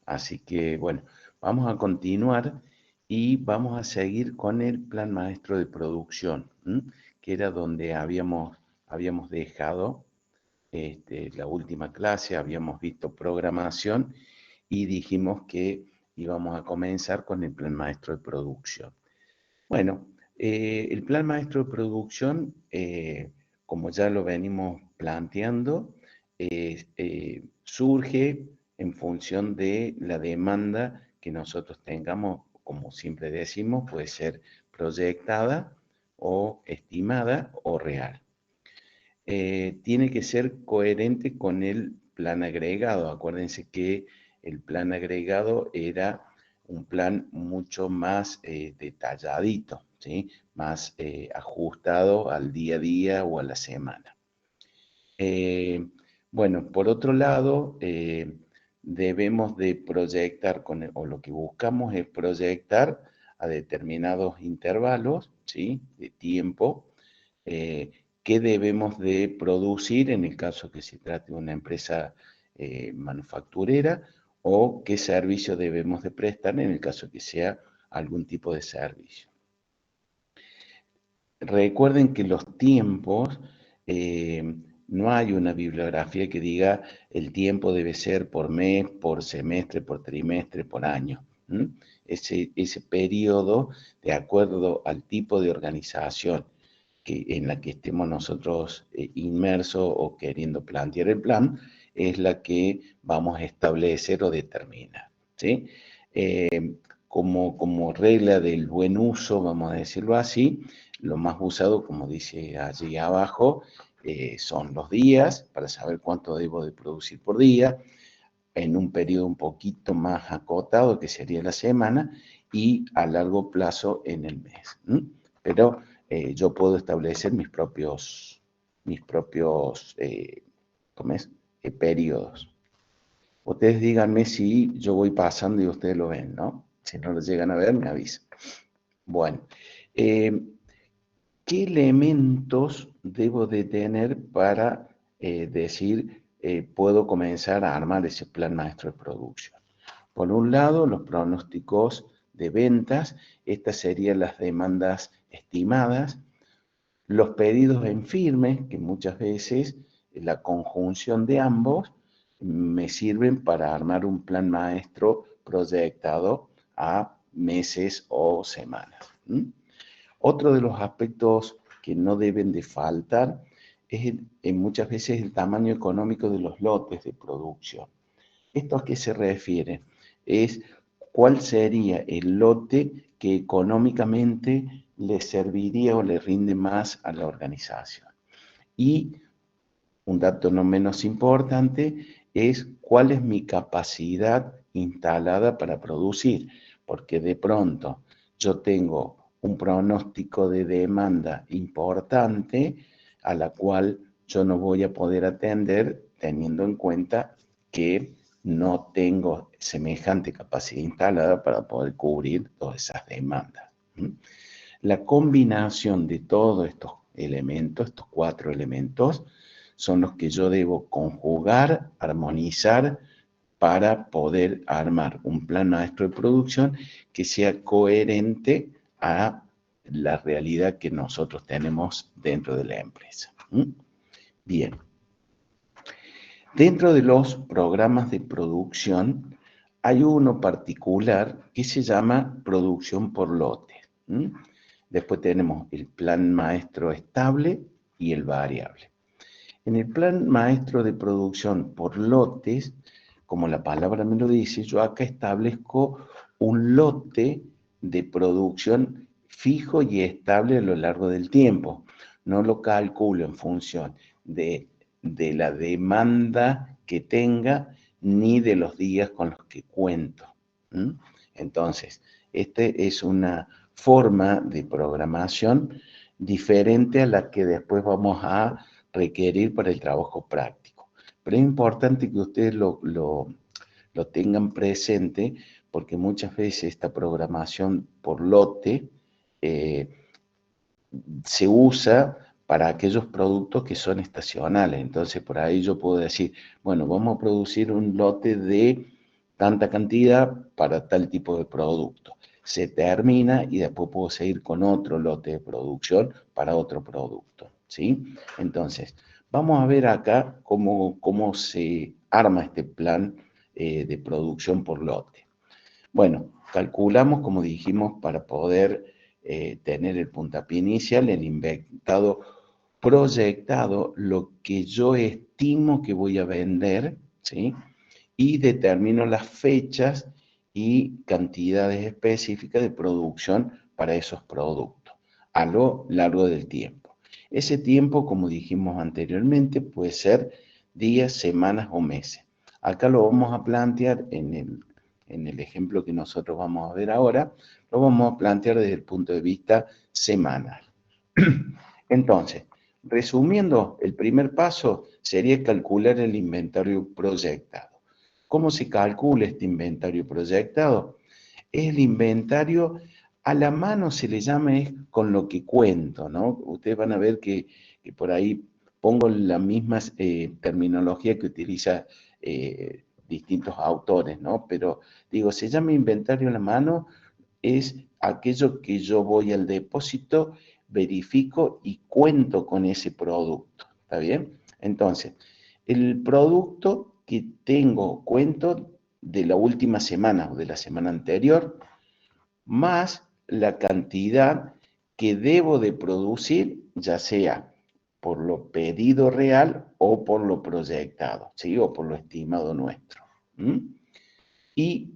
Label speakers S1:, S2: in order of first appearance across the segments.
S1: Así que, bueno, vamos a continuar y vamos a seguir con el plan maestro de producción, ¿m? Que era donde habíamos dejado la última clase, habíamos visto programación y dijimos que íbamos a comenzar con el plan maestro de producción. Bueno, el plan maestro de producción, como ya lo venimos planteando, surge en función de la demanda que nosotros tengamos, como siempre decimos, puede ser proyectada o estimada o real. Tiene que ser coherente con el plan agregado. Acuérdense que el plan agregado era un plan mucho más detalladito, ¿sí? Más ajustado al día a día o a la semana. Eh, bueno, por otro lado, debemos de proyectar, o lo que buscamos es proyectar a determinados intervalos, ¿sí? De tiempo, eh, qué debemos de producir en el caso que se trate de una empresa manufacturera o qué servicio debemos de prestar en el caso que sea algún tipo de servicio. Recuerden que los tiempos, no hay una bibliografía que diga el tiempo debe ser por mes, por semestre, por trimestre, por año. Ese periodo, de acuerdo al tipo de organización en la que estemos nosotros inmersos o queriendo plantear el plan, es la que vamos a establecer o determinar, ¿sí? Como regla del buen uso, vamos a decirlo así, lo más usado, como dice allí abajo, son los días, para saber cuánto debo de producir por día, en un periodo un poquito más acotado, que sería la semana, y a largo plazo en el mes. Pero yo puedo establecer mis propios ¿cómo es? Periodos. Ustedes díganme si yo voy pasando y ustedes lo ven, ¿no? Si no lo llegan a ver, me avisan. Bueno, eh, ¿qué elementos debo de tener para decir puedo comenzar a armar ese plan maestro de producción? Por un lado, los pronósticos de ventas, estas serían las demandas estimadas, los pedidos en firme, que muchas veces la conjunción de ambos me sirven para armar un plan maestro proyectado a meses o semanas. Otro de los aspectos que no deben de faltar es muchas veces el tamaño económico de los lotes de producción. ¿Esto a qué se refiere? Es cuál sería el lote que económicamente le serviría o le rinde más a la organización. Y un dato no menos importante es cuál es mi capacidad instalada para producir, porque de pronto yo tengo un pronóstico de demanda importante a la cual yo no voy a poder atender teniendo en cuenta que no tengo semejante capacidad instalada para poder cubrir todas esas demandas. La combinación de todos estos elementos, estos 4 elementos, son los que yo debo conjugar, armonizar para poder armar un plan maestro de producción que sea coherente a la realidad que nosotros tenemos dentro de la empresa. Bien. Dentro de los programas de producción hay uno particular que se llama producción por lotes. Después tenemos el plan maestro estable y el variable. En el plan maestro de producción por lotes, como la palabra me lo dice, yo acá establezco un lote de producción fijo y estable a lo largo del tiempo. No lo calculo en función de la demanda que tenga ni de los días con los que cuento. Entonces, esta es una forma de programación diferente a la que después vamos a requerir para el trabajo práctico. Pero es importante que ustedes lo tengan presente porque muchas veces esta programación por lote se usa para aquellos productos que son estacionales. Entonces, por ahí yo puedo decir, bueno, vamos a producir un lote de tanta cantidad para tal tipo de producto. Se termina y después puedo seguir con otro lote de producción para otro producto, ¿sí? Entonces, vamos a ver acá cómo se arma este plan de producción por lote. Bueno, calculamos, como dijimos, para poder tener el puntapié inicial, el inventado proyectado, lo que yo estimo que voy a vender, ¿sí? Y determino las fechas y cantidades específicas de producción para esos productos a lo largo del tiempo. Ese tiempo, como dijimos anteriormente, puede ser días, semanas o meses. Acá lo vamos a plantear en el ejemplo que nosotros vamos a ver ahora, lo vamos a plantear desde el punto de vista semanal. Entonces, resumiendo, el primer paso sería calcular el inventario proyectado. ¿Cómo se calcula este inventario proyectado? Es el inventario, a la mano se le llama es con lo que cuento, ¿no? Ustedes van a ver que por ahí pongo la misma terminología que utiliza distintos autores, ¿no? Pero digo, se llama inventario a la mano, es aquello que yo voy al depósito, verifico y cuento con ese producto, ¿está bien? Entonces, el producto que tengo, cuento de la última semana o de la semana anterior, más la cantidad que debo de producir, ya sea por lo pedido real o por lo proyectado, ¿sí? O por lo estimado nuestro. ¿Mm? Y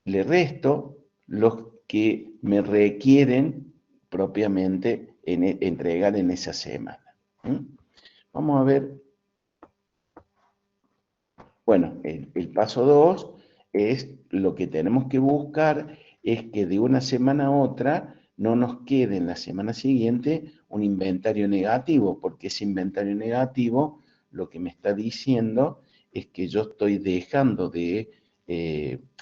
S1: le resto los que me requieren propiamente entregar en esa semana. ¿Mm? Vamos a ver. Bueno, el paso 2 es lo que tenemos que buscar es que de una semana a otra no nos quede en la semana siguiente un inventario negativo, porque ese inventario negativo lo que me está diciendo es que yo estoy dejando de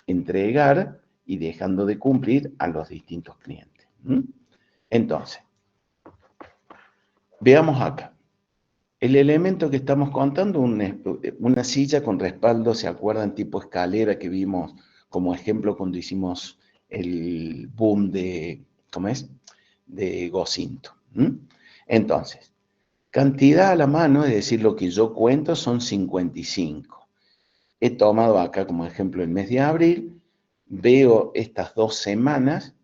S1: entregar y dejando de cumplir a los distintos clientes. ¿Mm? Entonces, veamos acá. El elemento que estamos contando, una silla con respaldo, ¿se acuerdan? Tipo escalera que vimos como ejemplo cuando hicimos el boom de, ¿cómo es? De Gocinto. Entonces, cantidad a la mano, es decir, lo que yo cuento son 55. He tomado acá como ejemplo el mes de abril, veo estas 2 semanas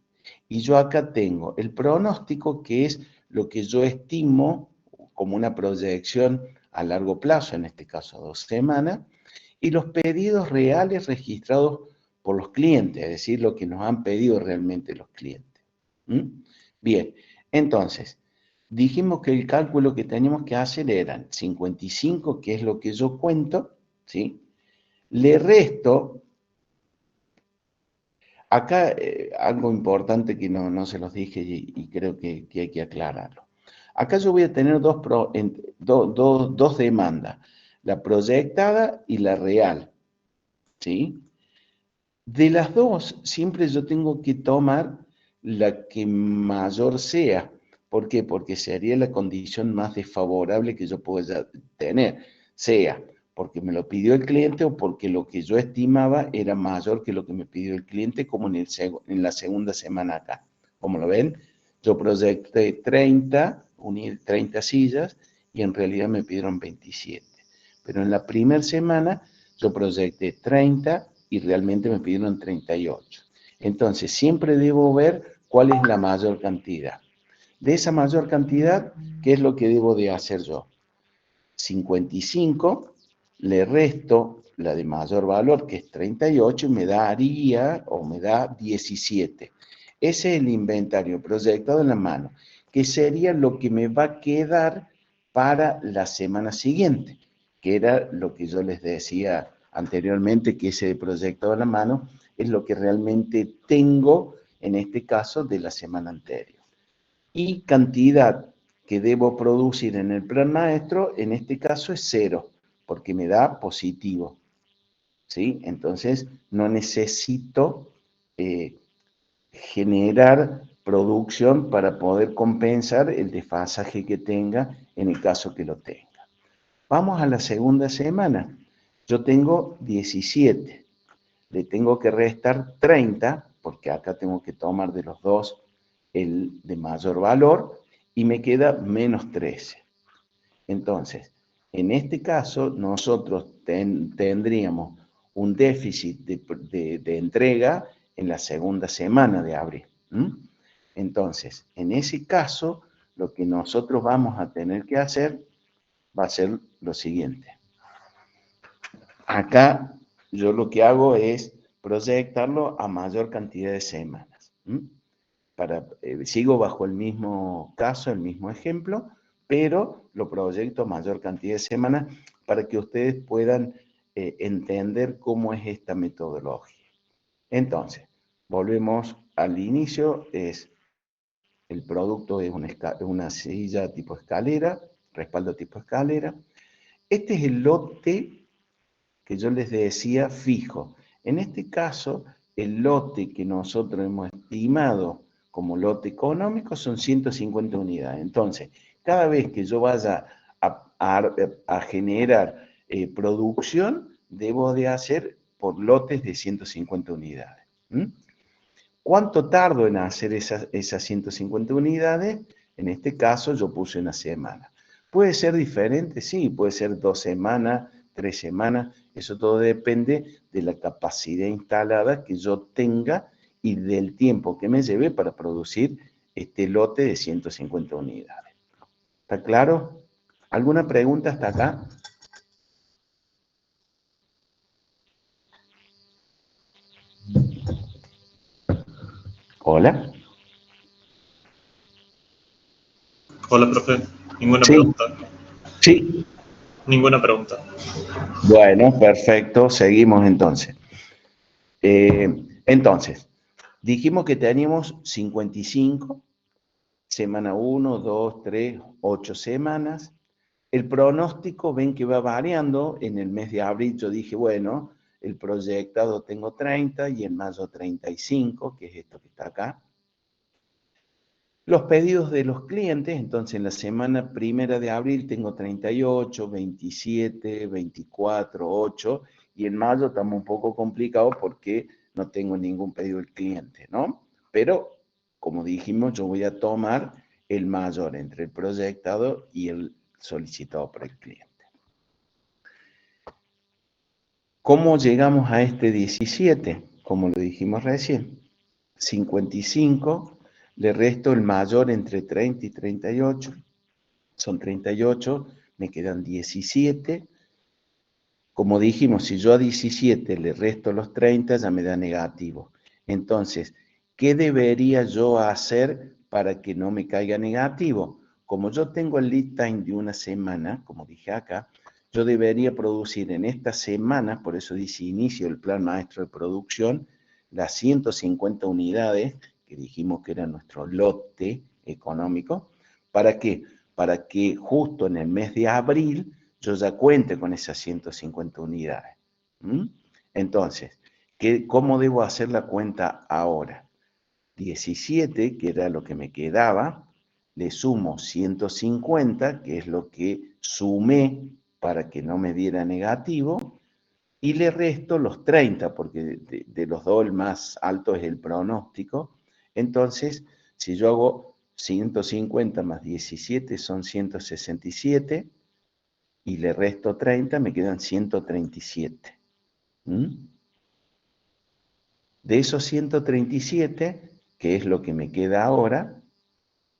S1: y yo acá tengo el pronóstico, que es lo que yo estimo como una proyección a largo plazo, en este caso 2 semanas, y los pedidos reales registrados por los clientes, es decir, lo que nos han pedido realmente los clientes. ¿Mm? Bien, entonces, dijimos que el cálculo que teníamos que hacer eran 55, que es lo que yo cuento, ¿sí? Le resto. Acá algo importante que no se los dije y creo que hay que aclararlo. Acá yo voy a tener dos demandas, la proyectada y la real, ¿sí? De las dos, siempre yo tengo que tomar la que mayor sea. ¿Por qué? Porque sería la condición más desfavorable que yo pueda tener, sea porque me lo pidió el cliente o porque lo que yo estimaba era mayor que lo que me pidió el cliente, como en la segunda semana acá. Como lo ven, yo proyecté 30, unir 30 sillas y en realidad me pidieron 27. Pero en la primera semana yo proyecté 30 y realmente me pidieron 38. Entonces, siempre debo ver cuál es la mayor cantidad. De esa mayor cantidad, ¿qué es lo que debo de hacer yo? 55, le resto la de mayor valor, que es 38, y me daría o me da 17. Ese es el inventario proyectado en la mano, que sería lo que me va a quedar para la semana siguiente, que era lo que yo les decía anteriormente, que ese proyectado en la mano es lo que realmente tengo, en este caso, de la semana anterior. Y cantidad que debo producir en el plan maestro, en este caso es 0, porque me da positivo, ¿sí? Entonces, no necesito generar producción para poder compensar el desfasaje que tenga en el caso que lo tenga. Vamos a la segunda semana. Yo tengo 17. le tengo que restar 30, porque acá tengo que tomar de los dos el de mayor valor, y me queda menos 13. Entonces, en este caso, nosotros tendríamos un déficit de entrega en la segunda semana de abril. Entonces, en ese caso, lo que nosotros vamos a tener que hacer va a ser lo siguiente. Acá yo lo que hago es proyectarlo a mayor cantidad de semanas. Sigo bajo el mismo caso, el mismo ejemplo, pero lo proyecto a mayor cantidad de semanas para que ustedes puedan entender cómo es esta metodología. Entonces, volvemos al inicio, el producto es una silla tipo escalera, respaldo tipo escalera. Este es el lote que yo les decía fijo. En este caso, el lote que nosotros hemos estimado como lote económico son 150 unidades. Entonces, cada vez que yo vaya a generar producción, debo de hacer por lotes de 150 unidades. ¿Cuánto tardo en hacer esas 150 unidades? En este caso yo puse una semana. ¿Puede ser diferente? Sí, puede ser 2 semanas, 3 semanas. Eso todo depende de la capacidad instalada que yo tenga y del tiempo que me lleve para producir este lote de 150 unidades. ¿Está claro? ¿Alguna pregunta hasta acá? ¿Hola?
S2: Hola, profe. Ninguna
S1: Sí,
S2: pregunta.
S1: sí.
S2: Ninguna pregunta.
S1: Bueno, perfecto. Seguimos entonces. Entonces, dijimos que teníamos 55, semana 1, 2, 3, 8 semanas. El pronóstico, ven que va variando. En el mes de abril yo dije, bueno, el proyectado tengo 30 y en mayo 35, que es esto que está acá. Los pedidos de los clientes, entonces en la semana primera de abril tengo 38, 27, 24, 8, y en mayo estamos un poco complicados porque no tengo ningún pedido del cliente, ¿no? Pero, como dijimos, yo voy a tomar el mayor entre el proyectado y el solicitado por el cliente. ¿Cómo llegamos a este 17? Como lo dijimos recién, 55, le resto el mayor entre 30 y 38, son 38, me quedan 17. Como dijimos, si yo a 17 le resto los 30, ya me da negativo. Entonces, ¿qué debería yo hacer para que no me caiga negativo? Como yo tengo el lead time de una semana, como dije acá, yo debería producir en esta semana, por eso dice inicio el plan maestro de producción, las 150 unidades que dijimos que era nuestro lote económico. ¿Para qué? Para que justo en el mes de abril yo ya cuente con esas 150 unidades. Entonces, ¿cómo debo hacer la cuenta ahora? 17, que era lo que me quedaba, le sumo 150, que es lo que sumé para que no me diera negativo, y le resto los 30, porque de los dos el más alto es el pronóstico. Entonces, si yo hago 150 más 17 son 167, y le resto 30, me quedan 137. De esos 137, que es lo que me queda ahora,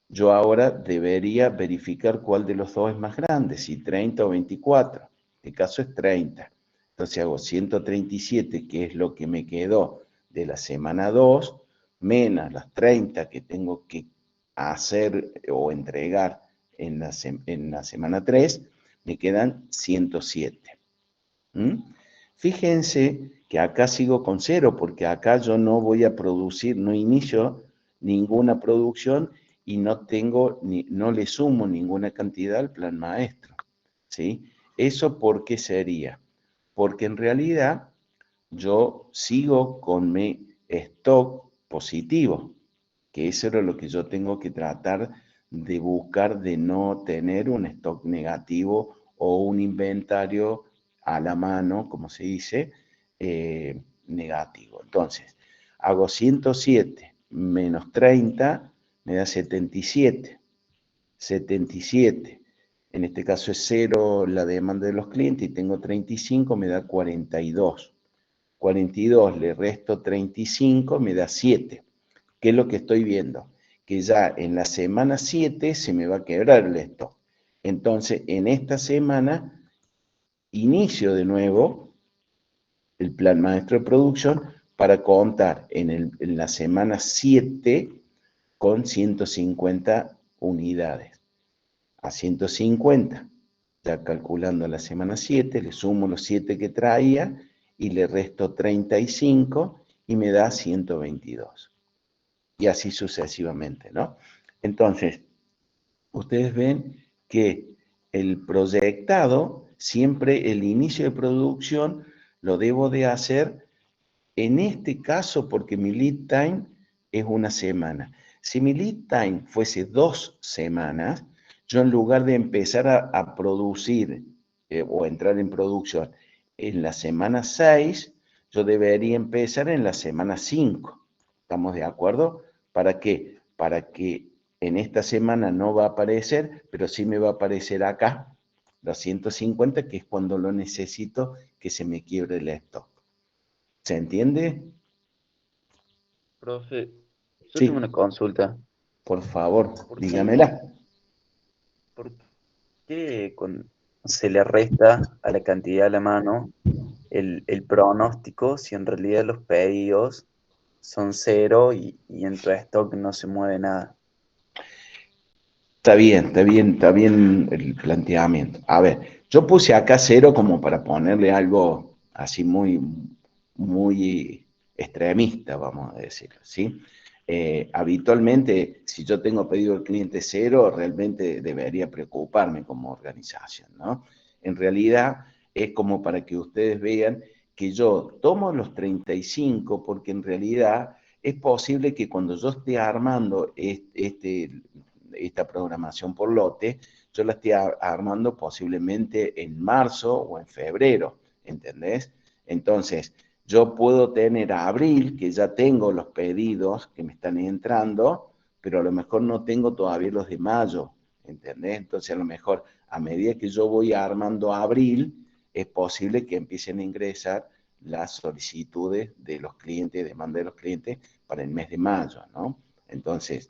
S1: yo ahora debería verificar cuál de los dos es más grande, si 30 o 24. En este caso es 30. Entonces hago 137, que es lo que me quedó de la semana 2, menos las 30 que tengo que hacer o entregar en la semana 3, me quedan 107. Fíjense que acá sigo con 0, porque acá yo no voy a producir, no inicio ninguna producción y no le sumo ninguna cantidad al plan maestro, ¿sí? ¿Eso por qué sería? Porque en realidad yo sigo con mi stock positivo, que eso era lo que yo tengo que tratar de buscar, de no tener un stock negativo o un inventario a la mano, como se dice, negativo. Entonces, hago 107 menos 30, me da 77. 77. En este caso es 0 la demanda de los clientes y tengo 35, me da 42. 42 le resto 35, me da 7. ¿Qué es lo que estoy viendo? Que ya en la semana 7 se me va a quebrar el stock. Entonces, en esta semana, inicio de nuevo el plan maestro de producción para contar en la semana 7 con 150 unidades. A 150, ya calculando la semana 7, le sumo los 7 que traía y le resto 35 y me da 122. Y así sucesivamente, ¿no? Entonces, ustedes ven que el proyectado, siempre el inicio de producción lo debo de hacer en este caso porque mi lead time es una semana. Si mi lead time fuese 2 semanas, yo en lugar de empezar a producir o entrar en producción en la semana 6, yo debería empezar en la semana 5. ¿Estamos de acuerdo? ¿Para qué? Para que en esta semana no va a aparecer, pero sí me va a aparecer acá, los 150, que es cuando lo necesito que se me quiebre el stock. ¿Se entiende?
S3: Profe, yo tengo
S1: Sí,
S3: una consulta.
S1: por favor,
S3: ¿Por qué,
S1: dígamela.
S3: por qué se le resta a la cantidad a la mano el pronóstico si en realidad los pedidos son cero y en tu stock no se mueve nada?
S1: Está bien, está bien, está bien el planteamiento. A ver, yo puse acá 0 como para ponerle algo así muy, muy extremista, vamos a decirlo, ¿sí? Habitualmente, si yo tengo pedido del cliente 0, realmente debería preocuparme como organización, ¿no? En realidad, es como para que ustedes vean que yo tomo los 35 porque en realidad es posible que cuando yo esté armando esta programación por lote, yo la estoy armando posiblemente en marzo o en febrero, ¿entendés? Entonces, yo puedo tener a abril, que ya tengo los pedidos que me están entrando, pero a lo mejor no tengo todavía los de mayo, ¿entendés? Entonces, a lo mejor a medida que yo voy armando abril, es posible que empiecen a ingresar las solicitudes de los clientes, demanda de los clientes para el mes de mayo, ¿no? Entonces,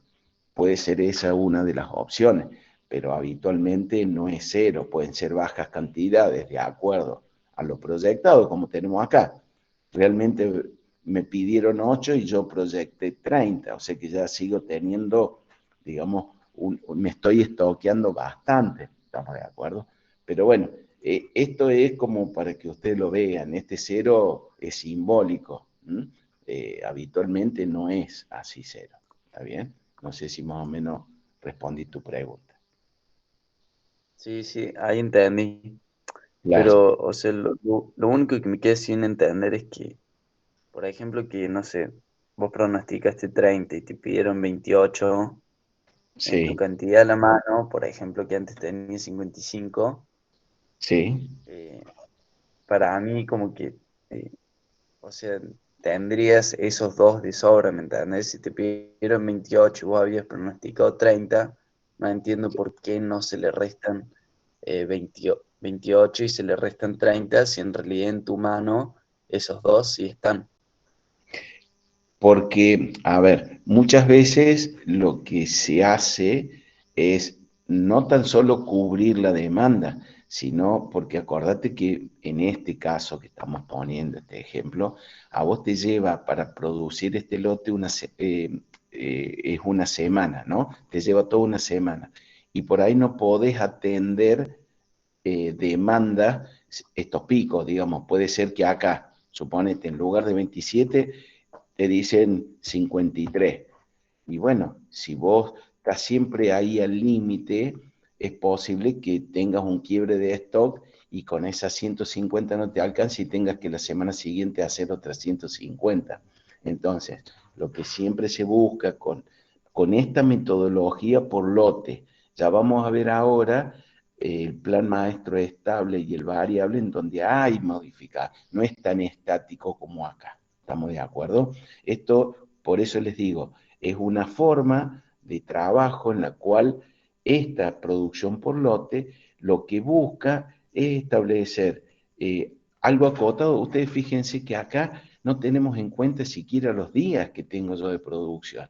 S1: puede ser esa una de las opciones, pero habitualmente no es 0, pueden ser bajas cantidades de acuerdo a lo proyectado, como tenemos acá. Realmente me pidieron 8 y yo proyecté 30, o sea que ya sigo teniendo, digamos, me estoy estoqueando bastante, ¿estamos de acuerdo? Pero bueno, esto es como para que ustedes lo vean, este 0 es simbólico, habitualmente no es así 0, ¿está bien? No sé si más o menos respondí tu pregunta.
S3: Sí, sí, ahí entendí.
S1: Claro,
S3: Pero, o sea, lo único que me queda sin entender es que, por ejemplo, que, no sé, vos pronosticaste 30 y te pidieron 28 en tu
S1: sí,
S3: cantidad a la mano, por ejemplo, que antes tenías 55,
S1: sí.
S3: eh, para mí como que, eh, o sea, tendrías esos dos de sobra, ¿me entendés? Si te pidieron 28 y vos habías pronosticado 30, no entiendo por qué no se le restan 28 y se le restan 30 si en realidad en tu mano esos dos sí están.
S1: Porque, a ver, muchas veces lo que se hace es no tan solo cubrir la demanda, sino porque acordate que en este caso que estamos poniendo, este ejemplo, a vos te lleva para producir este lote es una semana, ¿no? Te lleva toda una semana. Y por ahí no podés atender demanda estos picos, digamos. Puede ser que acá, suponete, en lugar de 27, te dicen 53. Y bueno, si vos estás siempre ahí al límite, es posible que tengas un quiebre de stock y con esas 150 no te alcance y tengas que la semana siguiente hacer otras 150. Entonces, lo que siempre se busca con esta metodología por lote, ya vamos a ver ahora el plan maestro estable y el variable en donde hay modificar, no es tan estático como acá. ¿Estamos de acuerdo? Esto, por eso les digo, es una forma de trabajo en la cual esta producción por lote lo que busca es establecer algo acotado. Ustedes fíjense que acá no tenemos en cuenta siquiera los días que tengo yo de producción.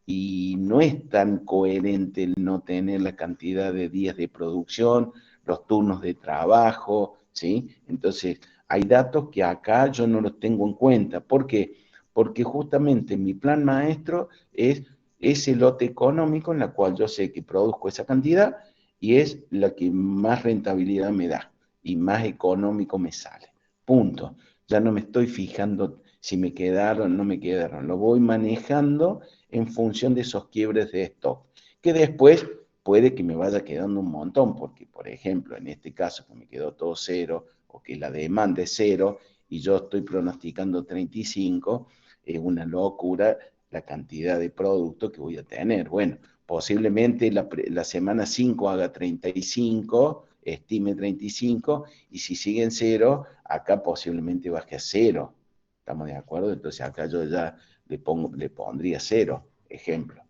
S1: Y no es tan coherente el no tener la cantidad de días de producción, los turnos de trabajo, ¿sí? Entonces, hay datos que acá yo no los tengo en cuenta. ¿Por qué? Porque justamente mi plan maestro es ese lote económico en la cual yo sé que produzco esa cantidad y es la que más rentabilidad me da y más económico me sale. Punto. Ya no me estoy fijando si me quedaron o no me quedaron. Lo voy manejando en función de esos quiebres de stock, que después puede que me vaya quedando un montón, porque por ejemplo, en este caso que me quedó todo cero, o que la demanda es cero, y yo estoy pronosticando 35, es una locura la cantidad de producto que voy a tener. Bueno, posiblemente la semana 5 haga 35, estime 35, y si sigue en cero, acá posiblemente baje a cero. ¿Estamos de acuerdo? Entonces acá yo ya le pondría cero, ejemplo.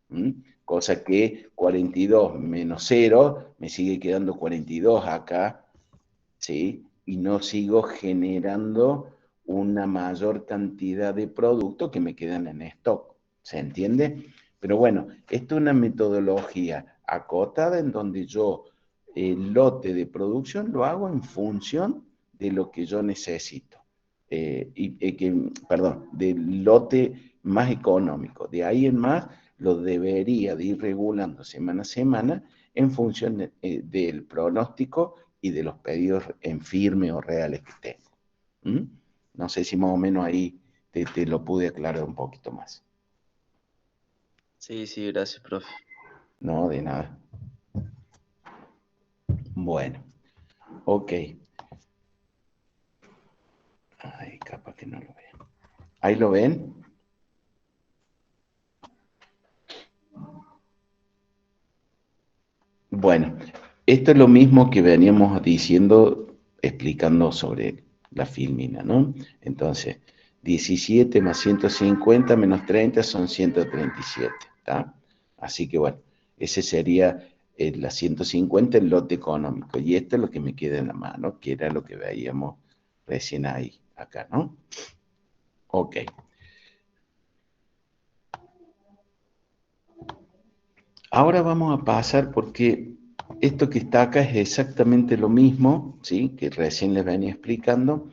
S1: ¿Mm? Cosa que 42 menos 0 me sigue quedando 42 acá, ¿sí? Y no sigo generando una mayor cantidad de productos que me quedan en stock. ¿Se entiende? Pero bueno, esto es una metodología acotada en donde yo el lote de producción lo hago en función de lo que yo necesito. Perdón, del lote más económico. De ahí en más lo debería de ir regulando semana a semana en función del pronóstico y de los pedidos en firme o reales que tengo. ¿Mm? No sé si más o menos ahí te lo pude aclarar un poquito más.
S3: Sí, sí, gracias, profe.
S1: No, de nada. Bueno, ok. Ay, capaz que no lo vean. ¿Ahí lo ven? Bueno, esto es lo mismo que veníamos diciendo, explicando sobre la filmina, ¿no? Entonces, 17 más 150 menos 30 son 137, ¿está? Así que bueno, ese sería la 150, el lote económico. Y esto es lo que me queda en la mano, que era lo que veíamos recién ahí, acá, ¿no? Ok. Ahora vamos a pasar porque esto que está acá es exactamente lo mismo, ¿sí? Que recién les venía explicando,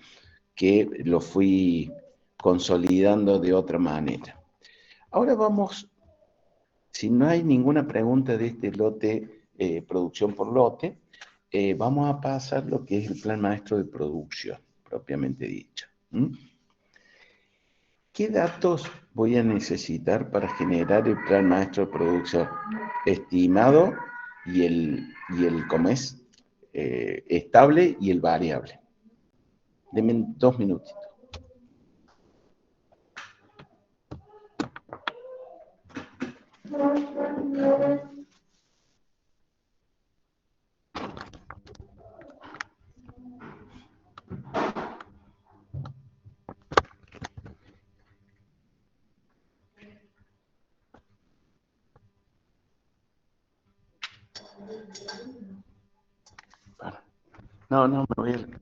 S1: que lo fui consolidando de otra manera. Ahora vamos, si no hay ninguna pregunta de este lote, producción por lote, vamos a pasar lo que es el plan maestro de producción, propiamente dicho. ¿Mm? ¿Qué datos voy a necesitar para generar el plan maestro de producción estimado ¿cómo es? Estable y el variable? Denme 2 minutitos. No, me voy a...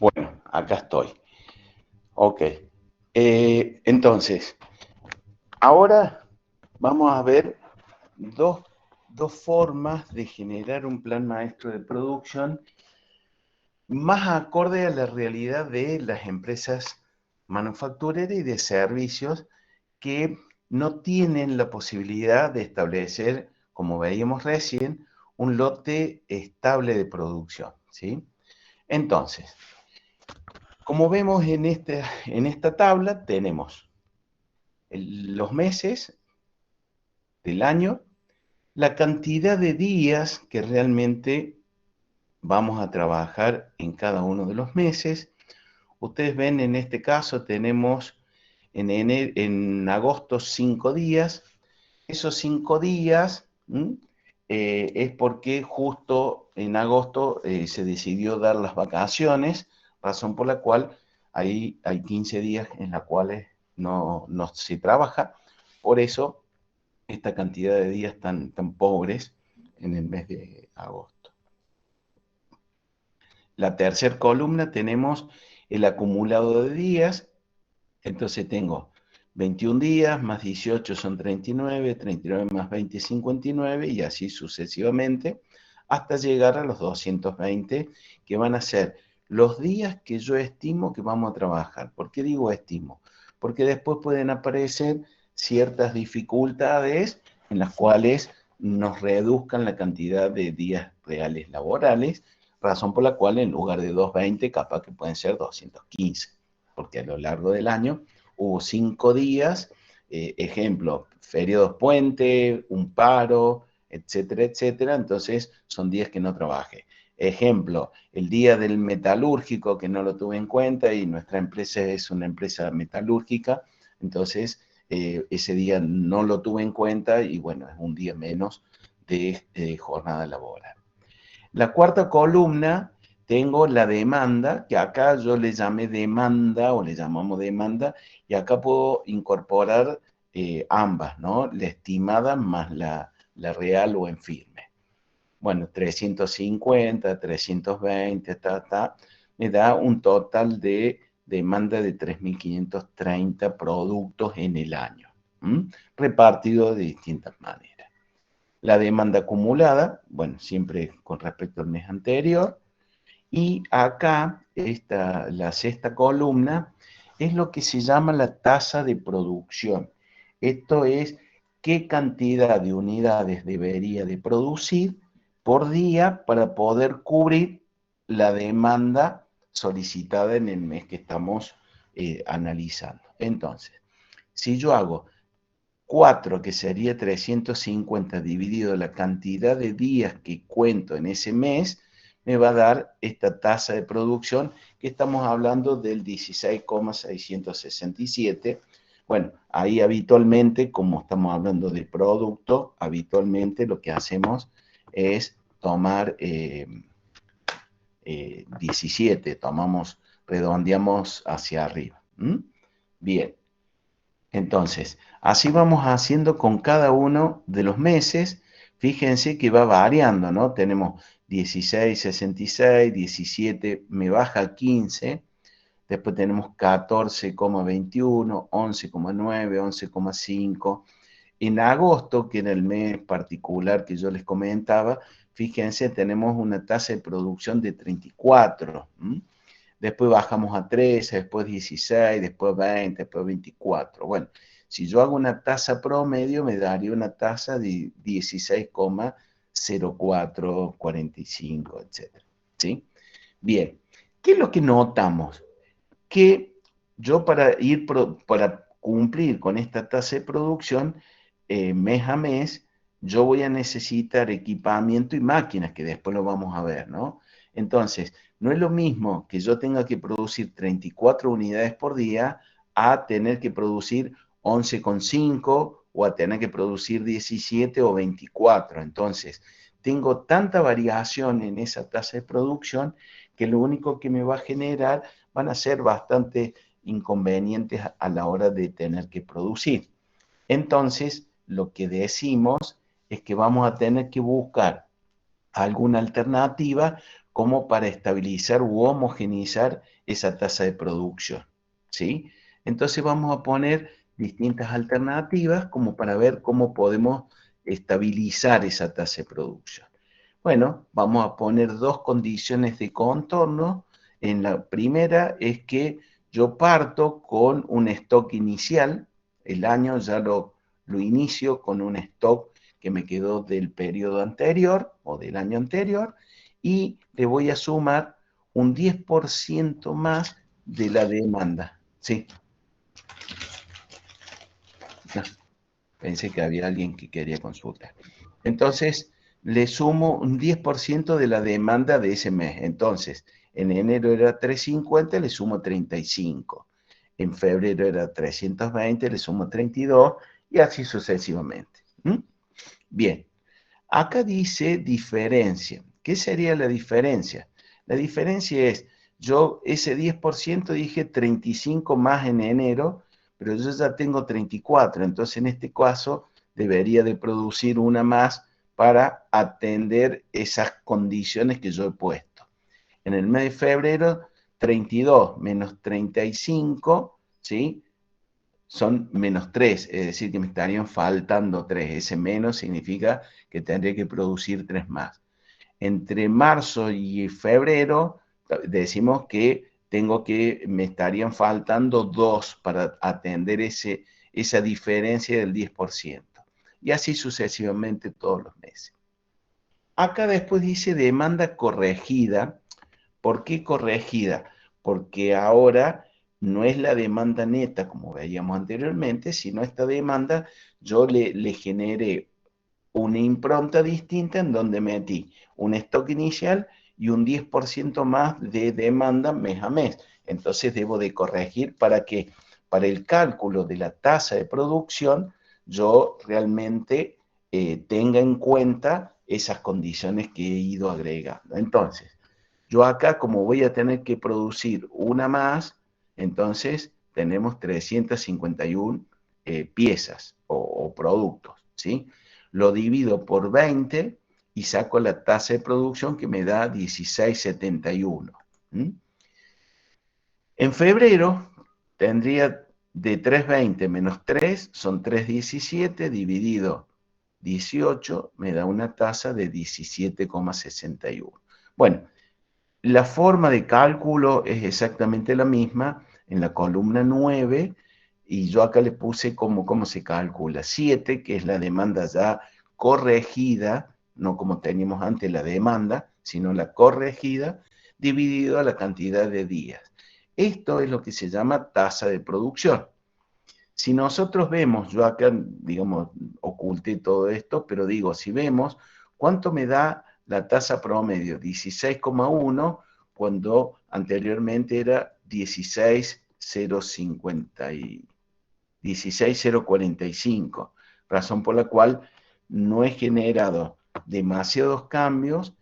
S1: Bueno, acá estoy. Ok. Entonces, ahora vamos a ver dos formas de generar un plan maestro de producción más acorde a la realidad de las empresas manufactureras y de servicios que no tienen la posibilidad de establecer, como veíamos recién, un lote estable de producción, ¿sí? Entonces, como vemos en esta tabla, tenemos los meses del año, la cantidad de días que realmente vamos a trabajar en cada uno de los meses. Ustedes ven, en este caso tenemos en agosto 5 días. Esos 5 días es porque justo en agosto se decidió dar las vacaciones, razón por la cual ahí hay 15 días en los cuales no se trabaja. Por eso esta cantidad de días tan pobres en el mes de agosto. La tercera columna tenemos el acumulado de días. Entonces tengo 21 días más 18 son 39, 39 más 20 59 y así sucesivamente hasta llegar a los 220 que van a ser los días que yo estimo que vamos a trabajar. ¿Por qué digo estimo? Porque después pueden aparecer ciertas dificultades en las cuales nos reduzcan la cantidad de días reales laborales, razón por la cual en lugar de 220 capaz que pueden ser 215, porque a lo largo del año hubo 5 días, ejemplo, feriados puente, un paro, etcétera, etcétera, entonces son días que no trabajé. Ejemplo, el día del metalúrgico que no lo tuve en cuenta y nuestra empresa es una empresa metalúrgica, entonces ese día no lo tuve en cuenta y bueno, es un día menos de jornada laboral. La cuarta columna tengo la demanda, que acá yo le llamé demanda o le llamamos demanda, y acá puedo incorporar ambas, ¿no? La estimada más la real o en firme. Bueno, 350, 320, me da un total de demanda de 3.530 productos en el año, repartido de distintas maneras. La demanda acumulada, bueno, siempre con respecto al mes anterior. Y acá, la sexta columna, es lo que se llama la tasa de producción. Esto es qué cantidad de unidades debería de producir por día para poder cubrir la demanda solicitada en el mes que estamos analizando. Entonces, si yo hago 4, que sería 350 dividido la cantidad de días que cuento en ese mes, me va a dar esta tasa de producción que estamos hablando del 16,667. Bueno, ahí habitualmente, como estamos hablando de producto, habitualmente lo que hacemos es tomar 17, redondeamos hacia arriba. Bien. Entonces, así vamos haciendo con cada uno de los meses. Fíjense que va variando, ¿no? Tenemos 16, 66, 17, me baja a 15. Después tenemos 14,21, 11,9, 11,5. En agosto, que era el mes particular que yo les comentaba, fíjense, tenemos una tasa de producción de 34. Después bajamos a 13, después 16, después 20, después 24. Bueno, si yo hago una tasa promedio, me daría una tasa de 16,0445, etc. ¿Sí? Bien, ¿qué es lo que notamos? Que yo para cumplir con esta tasa de producción, mes a mes, yo voy a necesitar equipamiento y máquinas, que después lo vamos a ver, ¿no? Entonces, no es lo mismo que yo tenga que producir 34 unidades por día a tener que producir 11,5 o a tener que producir 17 o 24. Entonces, tengo tanta variación en esa tasa de producción que lo único que me va a generar van a ser bastante inconvenientes a la hora de tener que producir. Entonces, lo que decimos es que vamos a tener que buscar alguna alternativa como para estabilizar u homogeneizar esa tasa de producción, ¿sí? Entonces vamos a poner distintas alternativas como para ver cómo podemos estabilizar esa tasa de producción. Bueno, vamos a poner dos condiciones de contorno. En la primera es que yo parto con un stock inicial, el año ya lo inicio con un stock que me quedó del periodo anterior o del año anterior y le voy a sumar un 10% más de la demanda. Sí. No, pensé que había alguien que quería consultar. Entonces, le sumo un 10% de la demanda de ese mes. Entonces, en enero era 350, le sumo 35. En febrero era 320, le sumo 32 y así sucesivamente. ¿Mm? Bien, acá dice diferencia. ¿Qué sería la diferencia? La diferencia es, yo ese 10% dije 35 más en enero, pero yo ya tengo 34, entonces en este caso debería de producir una más para atender esas condiciones que yo he puesto. En el mes de febrero, 32 menos 35, ¿sí? Son menos 3, es decir, que me estarían faltando 3. Ese menos significa que tendré que producir 3 más. Entre marzo y febrero, decimos que me estarían faltando 2 para atender esa diferencia del 10%. Y así sucesivamente todos los meses. Acá después dice demanda corregida. ¿Por qué corregida? Porque ahora no es la demanda neta como veíamos anteriormente, sino esta demanda yo le generé una impronta distinta en donde metí un stock inicial y un 10% más de demanda mes a mes. Entonces debo de corregir para que para el cálculo de la tasa de producción yo realmente tenga en cuenta esas condiciones que he ido agregando. Entonces, yo acá, como voy a tener que producir una más, entonces tenemos 351 piezas o productos, ¿sí? Lo divido por 20 y saco la tasa de producción que me da 16,71. ¿Mm? En febrero tendría de 320 menos 3, son 317, dividido 18, me da una tasa de 17,61. Bueno, la forma de cálculo es exactamente la misma en la columna 9 y yo acá le puse cómo se calcula. 7, que es la demanda ya corregida, no como teníamos antes la demanda, sino la corregida, dividido a la cantidad de días. Esto es lo que se llama tasa de producción. Si nosotros vemos, yo acá, digamos, oculté todo esto, pero digo, si vemos, ¿cuánto me da la tasa promedio? 16,1 cuando anteriormente era 16,045, razón por la cual no he generado demasiados cambios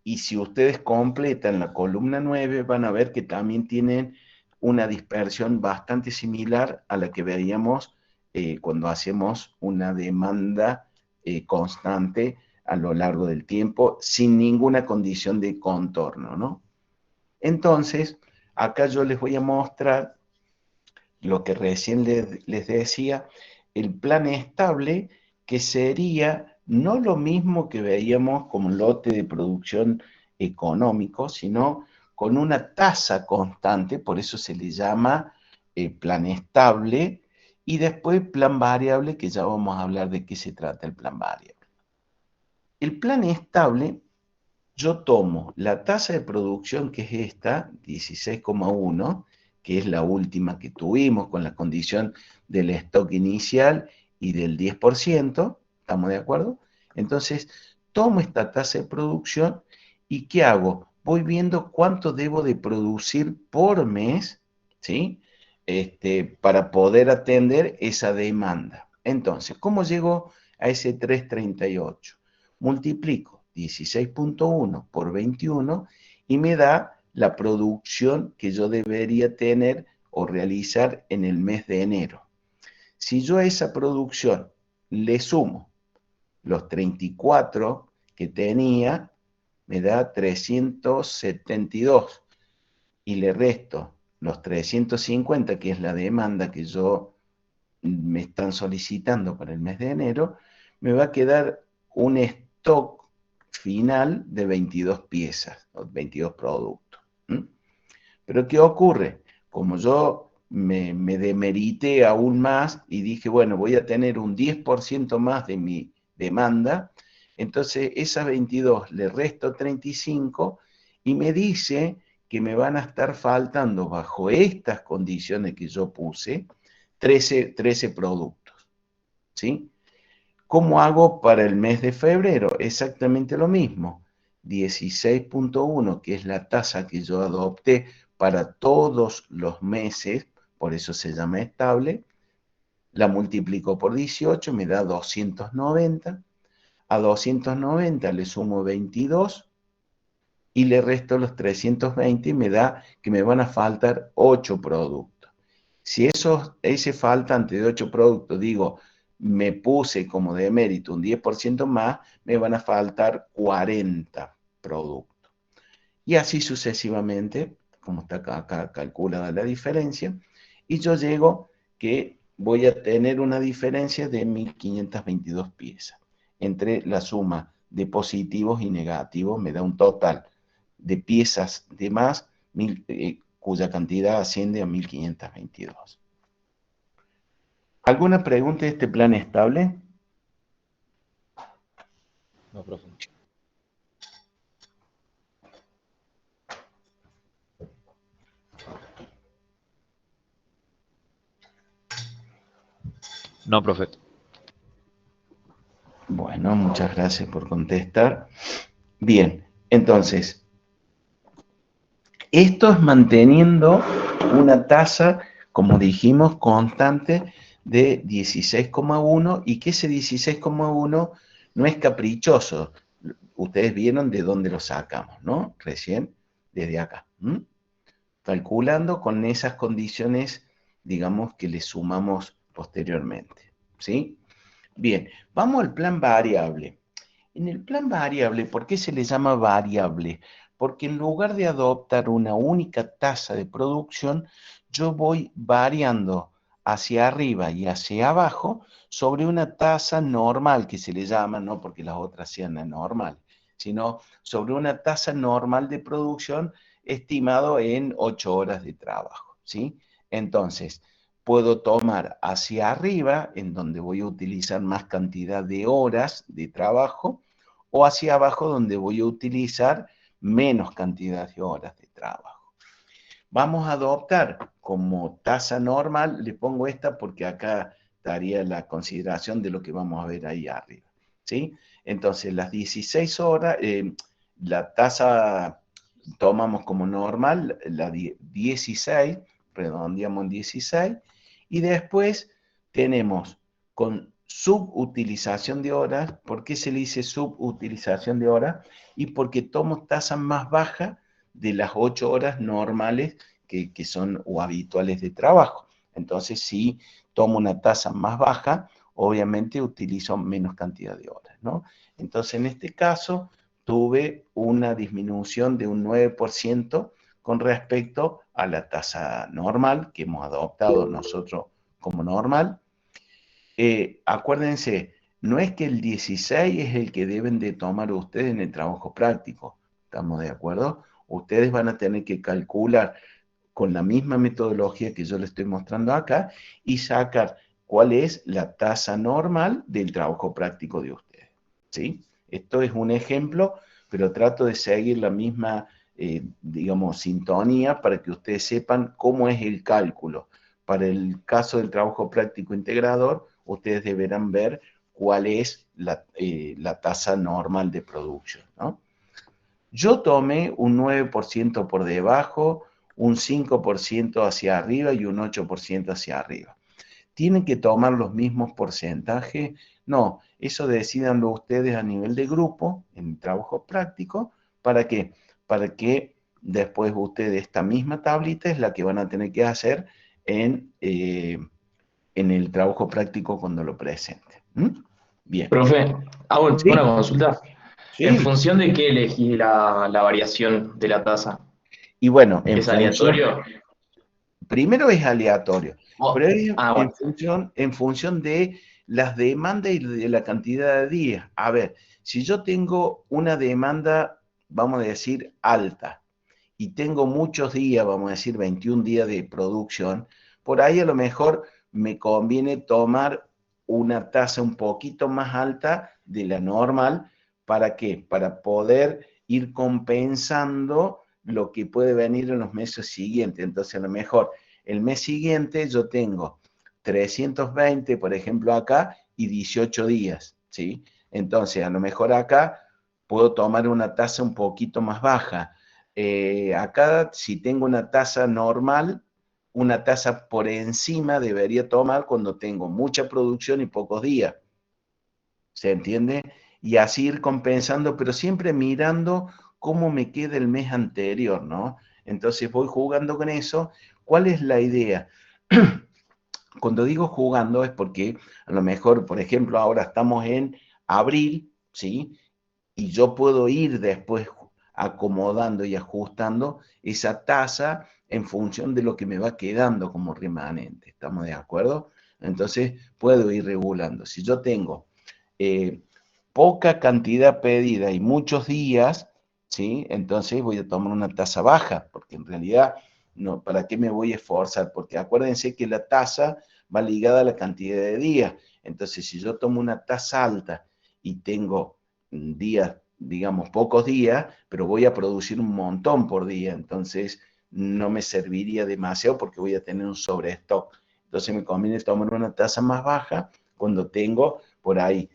S1: y si ustedes completan la columna 9 van a ver que también tienen una dispersión bastante similar a la que veíamos cuando hacemos una demanda constante a lo largo del tiempo sin ninguna condición de contorno, ¿no? Entonces, acá yo les voy a mostrar lo que recién les decía, el plan estable, que sería no lo mismo que veíamos como lote de producción económico, sino con una tasa constante, por eso se le llama plan estable, y después plan variable, que ya vamos a hablar de qué se trata el plan variable. El plan estable, yo tomo la tasa de producción que es esta, 16,1, que es la última que tuvimos con la condición del stock inicial y del 10%, ¿estamos de acuerdo? Entonces, tomo esta tasa de producción y ¿qué hago? Voy viendo cuánto debo de producir por mes, ¿sí? Para poder atender esa demanda. Entonces, ¿cómo llego a ese 338? Multiplico 16,1 por 21 y me da la producción que yo debería tener o realizar en el mes de enero. Si yo a esa producción le sumo los 34 que tenía, me da 372 y le resto los 350, que es la demanda que me están solicitando para el mes de enero, me va a quedar un stock final de 22 piezas, o 22 productos. ¿Mm? Pero ¿qué ocurre? Como yo me demerité aún más y dije, bueno, voy a tener un 10% más de mi demanda, entonces esas 22 le resto 35 y me dice que me van a estar faltando bajo estas condiciones que yo puse 13 productos, ¿sí? ¿Cómo hago para el mes de febrero? Exactamente lo mismo. 16.1, que es la tasa que yo adopté para todos los meses, por eso se llama estable, la multiplico por 18, me da 290. A 290 le sumo 22 y le resto los 320 y me da que me van a faltar 8 productos. Si ese faltante de 8 productos, digo, me puse como de mérito un 10% más, me van a faltar 40 productos. Y así sucesivamente, como está acá calculada la diferencia, y yo llego que voy a tener una diferencia de 1522 piezas. Entre la suma de positivos y negativos me da un total de piezas de más, cuya cantidad asciende a 1522. ¿Alguna pregunta de este plan estable?
S4: No, profe. No, profe.
S1: Bueno, muchas gracias por contestar. Bien, entonces, esto es manteniendo una tasa, como dijimos, constante de 16,1 y que ese 16,1 no es caprichoso. Ustedes vieron de dónde lo sacamos, ¿no? Recién, desde acá. Calculando con esas condiciones, digamos, que le sumamos posteriormente, ¿sí? Bien, vamos al plan variable. En el plan variable, ¿por qué se le llama variable? Porque en lugar de adoptar una única tasa de producción, yo voy variando hacia arriba y hacia abajo sobre una tasa normal, que se le llama, no porque las otras sean anormales, sino sobre una tasa normal de producción estimado en 8 horas de trabajo, ¿sí? Entonces, puedo tomar hacia arriba, en donde voy a utilizar más cantidad de horas de trabajo, o hacia abajo, donde voy a utilizar menos cantidad de horas de trabajo. Vamos a adoptar como tasa normal, le pongo esta porque acá daría la consideración de lo que vamos a ver ahí arriba, ¿sí? Entonces, las 16 horas, la tasa tomamos como normal, la 16, redondeamos en 16, y después tenemos con subutilización de horas. ¿Por qué se le dice subutilización de horas? Y porque tomo tasas más bajas de las 8 horas normales que son o habituales de trabajo. Entonces, si tomo una tasa más baja, obviamente utilizo menos cantidad de horas, ¿no? Entonces, en este caso, tuve una disminución de un 9% con respecto a la tasa normal que hemos adoptado nosotros como normal. Acuérdense, no es que el 16 es el que deben de tomar ustedes en el trabajo práctico, ¿estamos de acuerdo? Ustedes van a tener que calcular con la misma metodología que yo les estoy mostrando acá y sacar cuál es la tasa normal del trabajo práctico de ustedes, ¿sí? Esto es un ejemplo, pero trato de seguir la misma, digamos, sintonía para que ustedes sepan cómo es el cálculo. Para el caso del trabajo práctico integrador, ustedes deberán ver cuál es la tasa normal de producción, ¿no? Yo tomé un 9% por debajo, un 5% hacia arriba y un 8% hacia arriba. ¿Tienen que tomar los mismos porcentajes? No, eso decídanlo ustedes a nivel de grupo, en trabajo práctico. ¿Para qué? Para que después ustedes esta misma tablita es la que van a tener que hacer en el trabajo práctico cuando lo presenten. Bien.
S5: Profe, hago
S1: Sí,
S5: una consulta. ¿En
S1: sí.
S5: función de qué elegís la variación de la tasa?
S1: Y bueno,
S5: ¿Es aleatorio?
S1: primero es aleatorio, pero es
S5: Bueno.
S1: en función de las demandas y de la cantidad de días. A ver, Si yo tengo una demanda, vamos a decir, alta, y tengo muchos días, vamos a decir 21 días de producción, por ahí a lo mejor me conviene tomar una tasa un poquito más alta de la normal. ¿Para qué? Para poder ir compensando lo que puede venir en los meses siguientes. Entonces, a lo mejor el mes siguiente yo tengo 320, por ejemplo, acá, y 18 días, ¿sí? Entonces, a lo mejor acá puedo tomar una tasa un poquito más baja. Acá, si tengo una tasa normal, una tasa por encima debería tomar cuando tengo mucha producción y pocos días. ¿Se entiende? Y así ir compensando, pero siempre mirando cómo me queda el mes anterior, ¿no? Entonces voy jugando con eso. ¿Cuál es la idea? Cuando digo jugando es porque a lo mejor, por ejemplo, ahora estamos en abril, ¿sí? Y yo puedo ir después acomodando y ajustando esa tasa en función de lo que me va quedando como remanente. ¿Estamos de acuerdo? Entonces puedo ir regulando. Si yo tengo poca cantidad pedida y muchos días, ¿sí? Entonces voy a tomar una tasa baja, porque en realidad, no, ¿para qué me voy a esforzar? Porque acuérdense que la tasa va ligada a la cantidad de días. Entonces, si yo tomo una tasa alta y tengo días, digamos, pocos días, pero voy a producir un montón por día, entonces no me serviría demasiado porque voy a tener un sobrestock. Entonces me conviene tomar una tasa más baja cuando tengo por ahí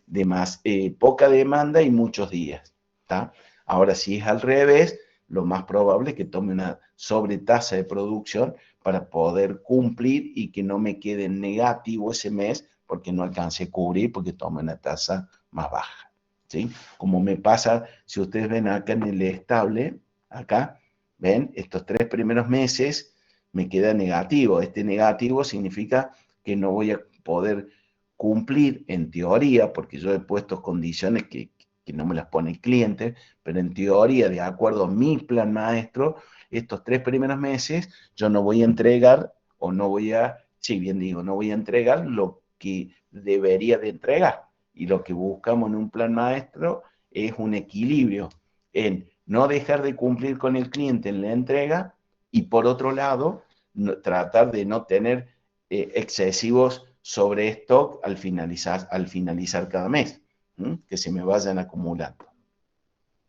S1: poca demanda y muchos días. ¿Tá? Ahora, si es al revés, lo más probable es que tome una sobretasa de producción para poder cumplir y que no me quede negativo ese mes porque no alcance a cubrir porque tome una tasa más baja. ¿Sí? Como me pasa, si ustedes ven acá en el estable, acá, ven, estos 3 primeros meses me queda negativo. Este negativo significa que no voy a poder cumplir en teoría, porque yo he puesto condiciones que no me las pone el cliente, pero en teoría, de acuerdo a mi plan maestro, estos 3 primeros meses yo no voy a entregar, o no voy a, sí, bien digo, no voy a entregar lo que debería de entregar. Y lo que buscamos en un plan maestro es un equilibrio en no dejar de cumplir con el cliente en la entrega y por otro lado, tratar de no tener excesivos sobre stock al finalizar cada mes, que se me vayan acumulando.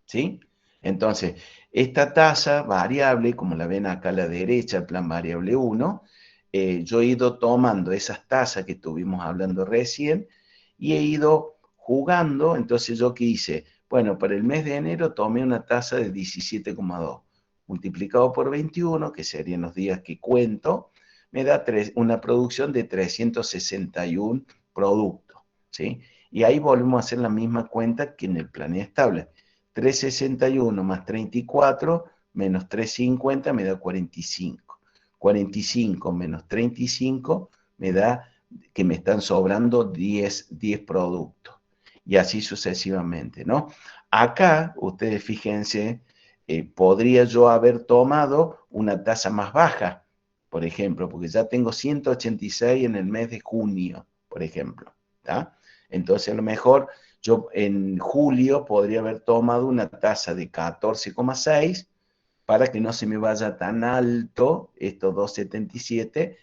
S1: ¿Sí? Entonces, esta tasa variable, como la ven acá a la derecha, el plan variable 1, yo he ido tomando esas tasas que estuvimos hablando recién y he ido jugando. Entonces, ¿yo qué hice? Bueno, para el mes de enero tomé una tasa de 17,2 multiplicado por 21, que serían los días que cuento, me da una producción de 361 productos, ¿sí? Y ahí volvemos a hacer la misma cuenta que en el plan estable. 361 más 34 menos 350 me da 45. 45 menos 35 me da que me están sobrando 10 productos. Y así sucesivamente, ¿no? Acá, ustedes fíjense, podría yo haber tomado una tasa más baja, por ejemplo, porque ya tengo 186 en el mes de junio, por ejemplo. ¿Tá? Entonces, a lo mejor yo en julio podría haber tomado una tasa de 14,6 para que no se me vaya tan alto, estos 2,77,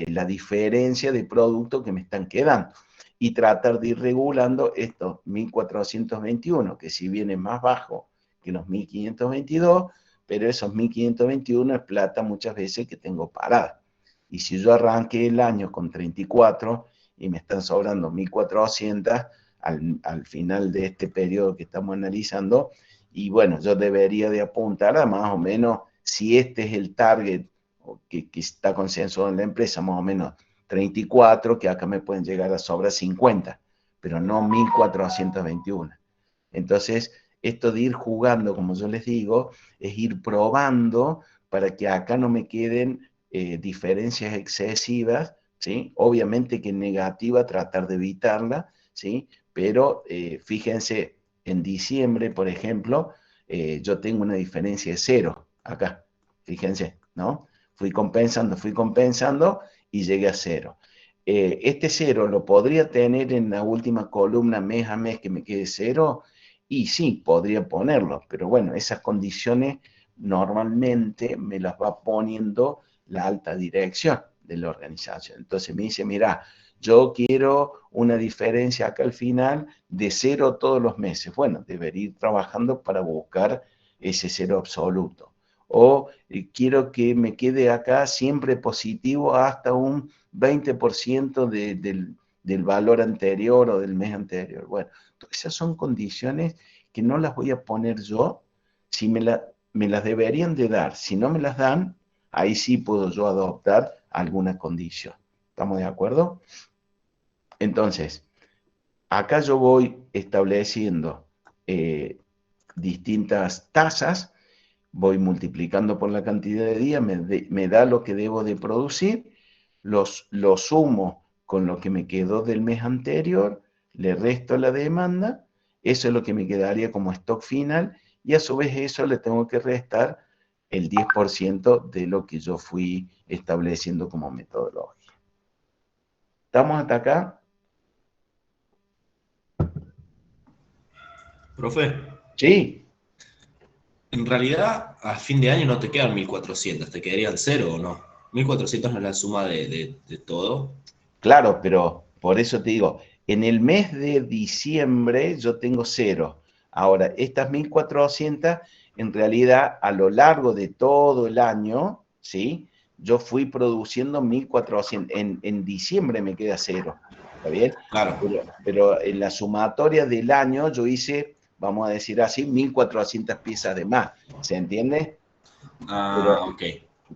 S1: la diferencia de productos que me están quedando. Y tratar de ir regulando estos 1.421, que si bien es más bajo que los 1.522, pero esos 1.521 es plata muchas veces que tengo parada. Y si yo arranqué el año con 34 y me están sobrando 1.400 al final de este periodo que estamos analizando, y bueno, yo debería de apuntar a más o menos, si este es el target que está consensuado en la empresa, más o menos 34, que acá me pueden llegar a sobrar 50, pero no 1.421. Entonces, esto de ir jugando, como yo les digo, es ir probando para que acá no me queden diferencias excesivas, ¿sí? Obviamente que negativa, tratar de evitarla, ¿sí? Pero fíjense, en diciembre, por ejemplo, yo tengo una diferencia de 0 acá, fíjense, ¿no? Fui compensando y llegué a 0. Este 0 lo podría tener en la última columna mes a mes que me quede 0 Y sí, podría ponerlo, pero bueno, esas condiciones normalmente me las va poniendo la alta dirección de la organización. Entonces me dice, mira, yo quiero una diferencia acá al final de 0 todos los meses. Bueno, debería ir trabajando para buscar ese 0 absoluto. O quiero que me quede acá siempre positivo hasta un 20% del valor anterior o del mes anterior. Bueno, esas son condiciones que no las voy a poner yo, si me las deberían de dar. Si no me las dan, ahí sí puedo yo adoptar alguna condición. ¿Estamos de acuerdo? Entonces, acá yo voy estableciendo distintas tasas, voy multiplicando por la cantidad de días, me da lo que debo de producir, lo sumo con lo que me quedó del mes anterior, le resto la demanda, eso es lo que me quedaría como stock final, y a su vez eso le tengo que restar el 10% de lo que yo fui estableciendo como metodología. ¿Estamos hasta acá?
S6: Profe,
S1: Sí,
S6: en realidad a fin de año no te quedan 1400, te quedarían 0 o no. 1400 no es la suma de todo.
S1: claro, pero por eso te digo, en el mes de diciembre yo tengo 0. Ahora, estas 1400, en realidad, a lo largo de todo el año, ¿sí? Yo fui produciendo 1400. En diciembre me queda 0. ¿Está bien?
S6: Claro.
S1: Pero en la sumatoria del año yo hice, vamos a decir así, 1400 piezas de más. ¿Se entiende?
S6: Ah, ok.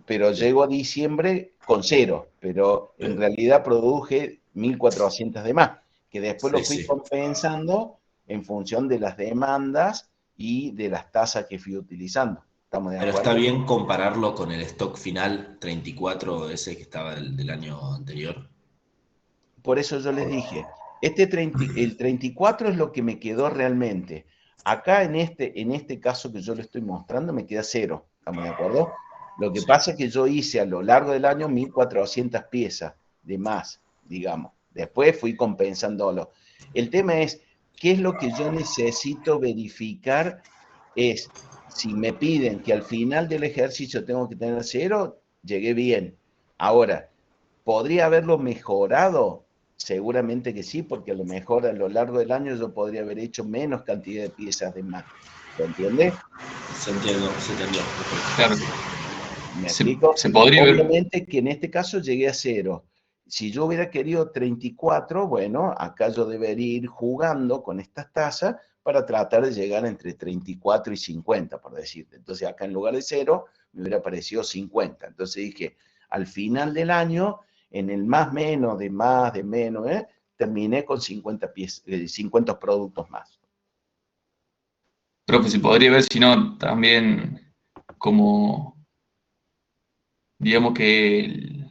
S1: Pero llego a diciembre con 0, pero en realidad produje 1400 de más, que después lo fui compensando en función de las demandas y de las tasas que fui utilizando. ¿Estamos de
S6: Pero
S1: acuerdo?
S6: está bien compararlo con el stock final 34, ese que estaba del año anterior.
S1: Por eso yo les dije, el 34 es lo que me quedó realmente. Acá en este caso que yo le estoy mostrando me queda 0. ¿Estamos de acuerdo? Lo que pasa es que yo hice a lo largo del año 1400 piezas de más, digamos. Después fui compensándolo. El tema es, ¿qué es lo que yo necesito verificar? Es, si me piden que al final del ejercicio tengo que tener 0, llegué bien. Ahora, ¿podría haberlo mejorado? Seguramente que sí, porque a lo mejor a lo largo del año yo podría haber hecho menos cantidad de piezas de más. ¿Se entiende?
S6: Se entendió.
S7: Claro.
S1: ¿Me explico?
S7: Se podría ver.
S1: Obviamente que en este caso llegué a 0. Si yo hubiera querido 34, bueno, acá yo debería ir jugando con estas tasas para tratar de llegar entre 34 y 50, por decirte. Entonces acá en lugar de 0, me hubiera parecido 50. Entonces dije, al final del año, en el más menos, de más, de menos, terminé con 50 productos más.
S7: Profe, se podría ver, si no, también como, digamos que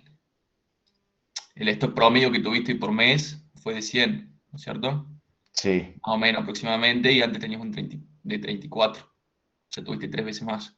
S7: el stock promedio que tuviste por mes fue de 100, ¿no es cierto?
S1: Sí.
S7: Más o menos aproximadamente, y antes tenías de 34. O sea, tuviste 3 veces más.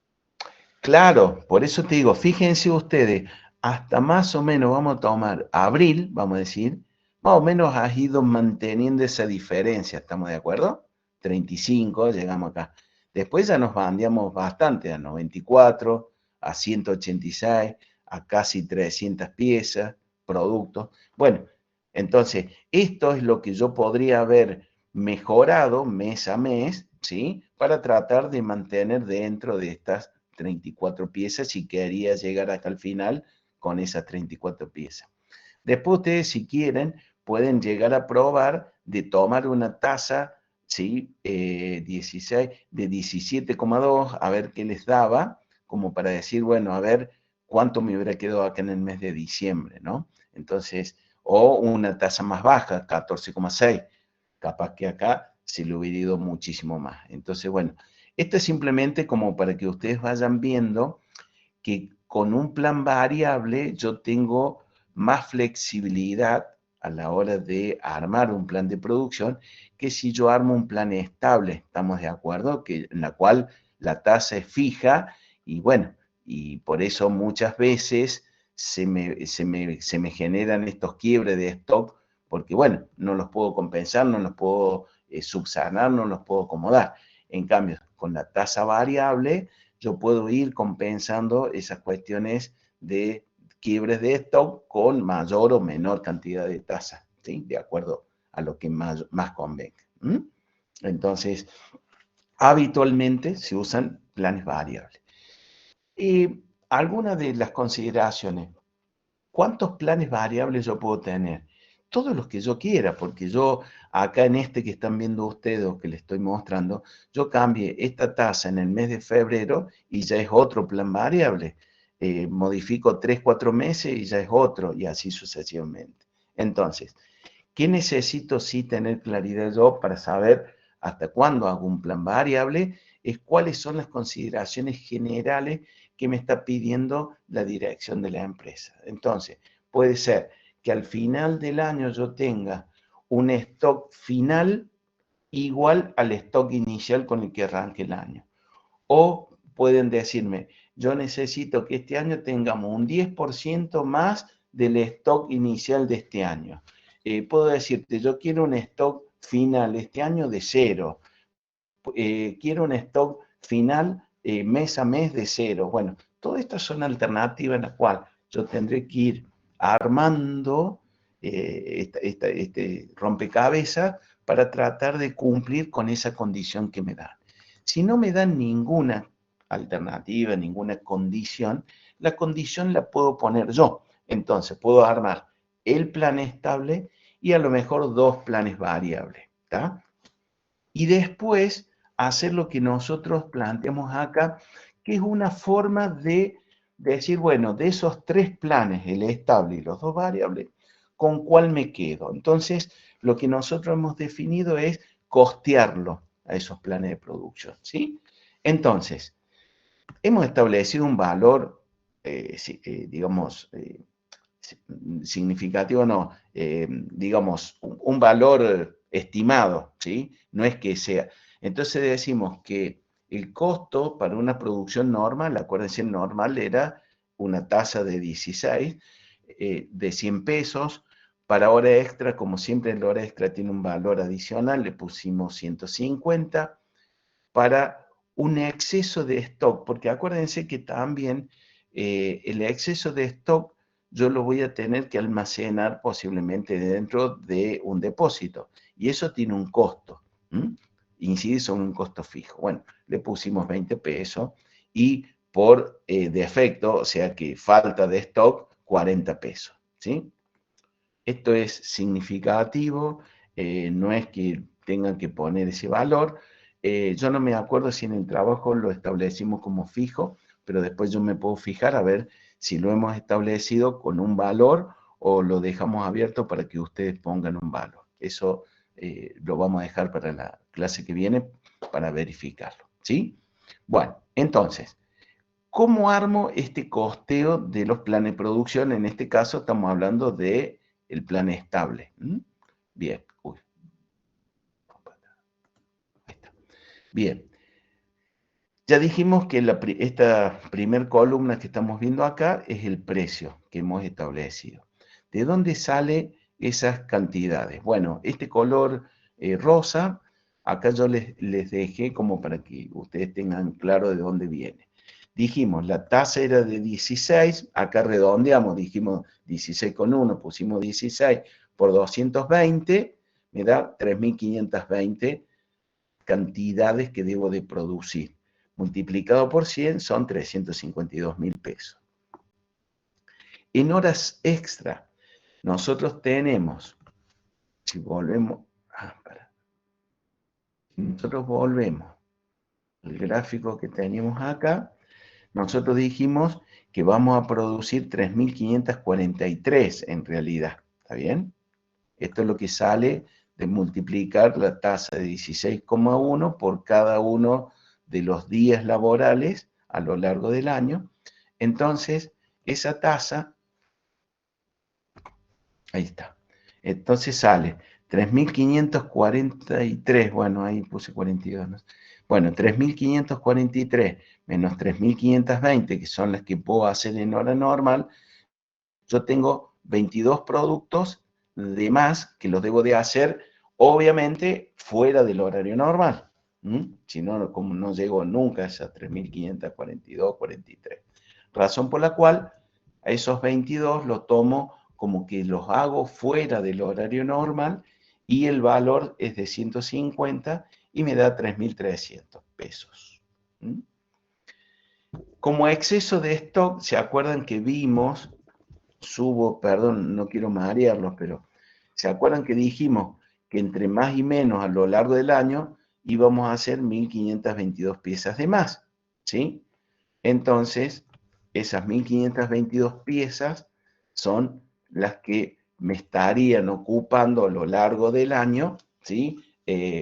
S1: Claro, por eso te digo, fíjense ustedes, hasta más o menos vamos a tomar abril, vamos a decir, más o menos has ido manteniendo esa diferencia, ¿estamos de acuerdo? 35, llegamos acá. Después ya nos bandeamos bastante, a 94, a 186, a casi 300 piezas, productos. Bueno, entonces, esto es lo que yo podría haber mejorado mes a mes, ¿sí? Para tratar de mantener dentro de estas 34 piezas y quería llegar hasta el final con esas 34 piezas. Después ustedes, si quieren, pueden llegar a probar de tomar una taza, ¿sí? 16, de 17,2, a ver qué les daba, como para decir, bueno, a ver cuánto me hubiera quedado acá en el mes de diciembre, ¿no? Entonces, o una tasa más baja, 14,6, capaz que acá se le hubiera ido muchísimo más. Entonces, bueno, esto es simplemente como para que ustedes vayan viendo que con un plan variable yo tengo más flexibilidad a la hora de armar un plan de producción que si yo armo un plan estable, ¿estamos de acuerdo? En la cual la tasa es fija y bueno, y por eso muchas veces se me generan estos quiebres de stock porque bueno, no los puedo compensar, no los puedo subsanar, no los puedo acomodar. En cambio, con la tasa variable, yo puedo ir compensando esas cuestiones de quiebres de stock con mayor o menor cantidad de tasas, ¿sí? De acuerdo a lo que más convenga. Entonces, habitualmente se usan planes variables. Y algunas de las consideraciones, ¿cuántos planes variables yo puedo tener? Todos los que yo quiera, porque yo acá en este que están viendo ustedes o que les estoy mostrando, yo cambie esta tasa en el mes de febrero y ya es otro plan variable. Modifico 3, 4 meses y ya es otro, y así sucesivamente. Entonces, ¿qué necesito sí tener claridad yo para saber hasta cuándo hago un plan variable? Es cuáles son las consideraciones generales que me está pidiendo la dirección de la empresa. Entonces, puede ser que al final del año yo tenga un stock final igual al stock inicial con el que arranque el año. O pueden decirme, yo necesito que este año tengamos un 10% más del stock inicial de este año. Puedo decirte, yo quiero un stock final este año de 0. Quiero un stock final mes a mes de 0. Bueno, todas estas son alternativas en las cuales yo tendré que ir armando este rompecabezas para tratar de cumplir con esa condición que me dan. Si no me dan ninguna alternativa, ninguna condición, la condición la puedo poner yo. Entonces, puedo armar el plan estable y a lo mejor 2 planes variables, ¿está? Y después hacer lo que nosotros planteamos acá, que es una forma de decir, bueno, de esos 3 planes, el estable y los 2 variables, ¿con cuál me quedo? Entonces, lo que nosotros hemos definido es costearlo a esos planes de producción, ¿sí? Entonces, hemos establecido un valor, digamos, significativo, no, digamos, un valor estimado, ¿sí? No es que sea. Entonces decimos que el costo para una producción normal, acuérdense, normal era una tasa de 16, de 100 pesos. Para hora extra, como siempre la hora extra tiene un valor adicional, le pusimos 150. Para un exceso de stock, porque acuérdense que también el exceso de stock yo lo voy a tener que almacenar posiblemente dentro de un depósito, y eso tiene un costo, incide sobre un costo fijo. Bueno, le pusimos 20 pesos y por defecto, o sea que falta de stock, 40 pesos, ¿sí? Esto es significativo, no es que tengan que poner ese valor. Yo no me acuerdo si en el trabajo lo establecimos como fijo, pero después yo me puedo fijar a ver si lo hemos establecido con un valor o lo dejamos abierto para que ustedes pongan un valor. Eso lo vamos a dejar para la clase que viene para verificarlo, ¿sí? Bueno, entonces, ¿cómo armo este costeo de los planes de producción? En este caso estamos hablando de el plan estable. Bien. Uy. Ahí está. Bien. Ya dijimos que esta primer columna que estamos viendo acá es el precio que hemos establecido. ¿De dónde salen esas cantidades? Bueno, este color rosa, acá yo les dejé como para que ustedes tengan claro de dónde viene. Dijimos, la tasa era de 16, acá redondeamos, dijimos 16,1, pusimos 16 por 220, me da 3.520 cantidades que debo de producir. Multiplicado por 100 son 352.000 pesos. En horas extra, nosotros tenemos, si volvemos, nosotros volvemos al gráfico que teníamos acá, nosotros dijimos que vamos a producir 3.543 en realidad, ¿está bien? Esto es lo que sale de multiplicar la tasa de 16,1 por cada uno de los días laborales a lo largo del año. Entonces, esa tasa, ahí está. Entonces sale 3.543, bueno, ahí puse 42, ¿no? Bueno, 3.543 menos 3.520, que son las que puedo hacer en hora normal, yo tengo 22 productos de más que los debo de hacer Obviamente fuera del horario normal. Si no, como no llego nunca a esas 3.542, 43. Razón por la cual a esos 22 lo tomo como que los hago fuera del horario normal y el valor es de 150 y me da 3.300 pesos. Como exceso de stock, ¿se acuerdan que vimos? Perdón, no quiero marearlos, pero ¿se acuerdan que dijimos que entre más y menos a lo largo del año íbamos a hacer 1.522 piezas de más? ¿Sí? Entonces, esas 1.522 piezas son las que me estarían ocupando a lo largo del año, ¿sí?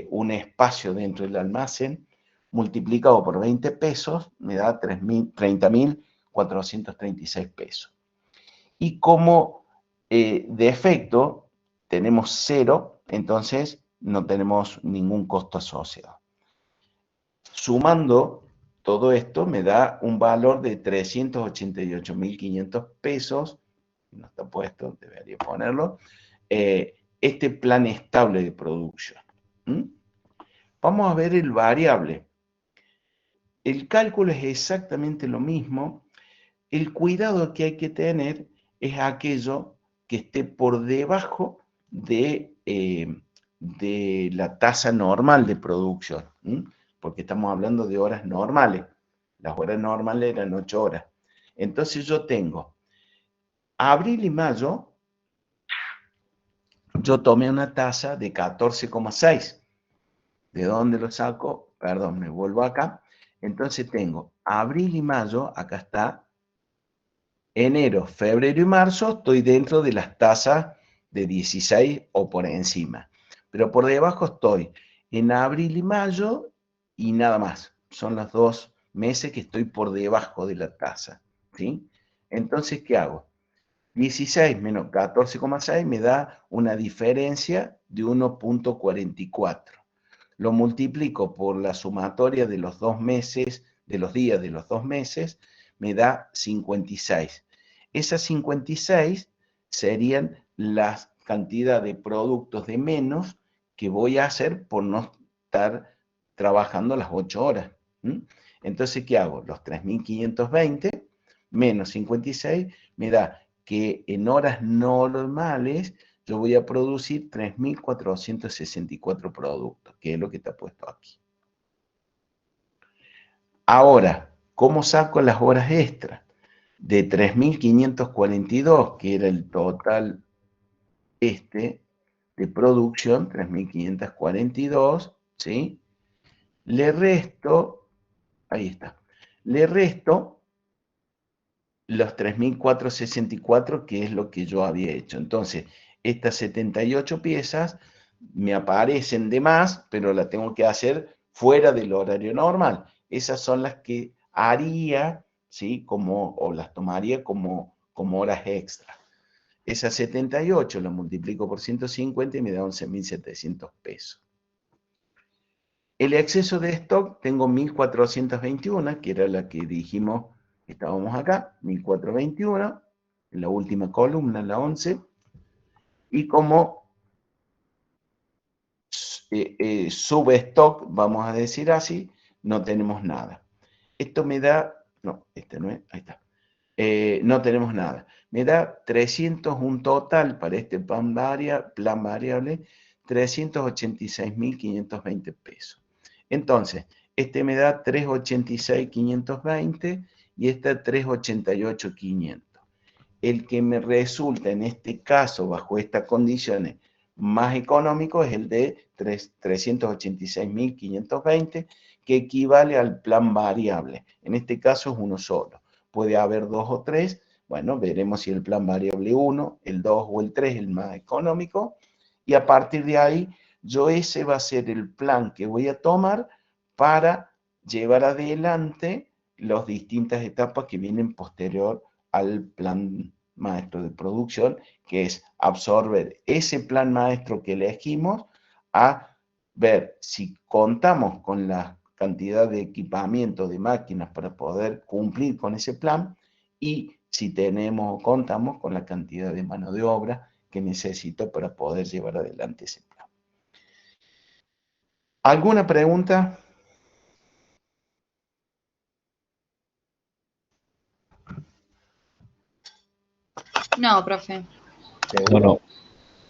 S1: Un espacio dentro del almacén multiplicado por 20 pesos me da 30.436 pesos. Y como defecto tenemos 0, entonces no tenemos ningún costo asociado. Sumando todo esto me da un valor de 388.500 pesos, no está puesto, debería ponerlo, este plan estable de producción. Vamos a ver el variable. El cálculo es exactamente lo mismo. El cuidado que hay que tener es aquello que esté por debajo de la tasa normal de producción, porque estamos hablando de horas normales. Las horas normales eran 8 horas. Entonces yo tengo abril y mayo, yo tomé una tasa de 14,6. ¿De dónde lo saco? Perdón, me vuelvo acá. Entonces tengo abril y mayo, acá está. Enero, febrero y marzo estoy dentro de las tasas de 16 o por encima. Pero por debajo estoy en abril y mayo y nada más. Son los 2 meses que estoy por debajo de la tasa, ¿sí? Entonces, ¿qué hago? 16 menos 14,6 me da una diferencia de 1,44. Lo multiplico por la sumatoria de los 2 meses, de los días de los 2 meses, me da 56. Esas 56 serían la cantidad de productos de menos que voy a hacer por no estar trabajando las 8 horas. Entonces, ¿qué hago? Los 3.520 menos 56 me da que en horas normales yo voy a producir 3.464 productos, que es lo que está puesto aquí. Ahora, ¿cómo saco las horas extras? De 3.542, que era el total de producción, 3.542, ¿sí? Le resto, ahí está, le resto los 3.464, que es lo que yo había hecho. Entonces, estas 78 piezas me aparecen de más, pero las tengo que hacer fuera del horario normal. Esas son las que haría, ¿sí? O las tomaría como horas extra. Esas 78 las multiplico por 150 y me da 11.700 pesos. El exceso de stock tengo 1.421, que era la que dijimos, estábamos acá, 1.421, en la última columna, la 11, y como substock, vamos a decir así, no tenemos nada. Esto me da, no, este no es, ahí está, no tenemos nada. Me da 300, un total para este plan variable, 386.520 pesos. Entonces, este me da 386.520 y este 388.500. El que me resulta en este caso, bajo estas condiciones, más económico es el de 386.520, que equivale al plan variable. En este caso es uno solo. Puede haber 2 o 3. Bueno, veremos si el plan variable 1, el 2 o el 3 es el más económico. Y a partir de ahí, ese va a ser el plan que voy a tomar para llevar adelante las distintas etapas que vienen posterior al plan maestro de producción, que es absorber ese plan maestro que elegimos a ver si contamos con la cantidad de equipamiento, de máquinas para poder cumplir con ese plan y si tenemos o contamos con la cantidad de mano de obra que necesito para poder llevar adelante ese plan. ¿Alguna pregunta?
S8: No, profe.
S1: ¿Seguro?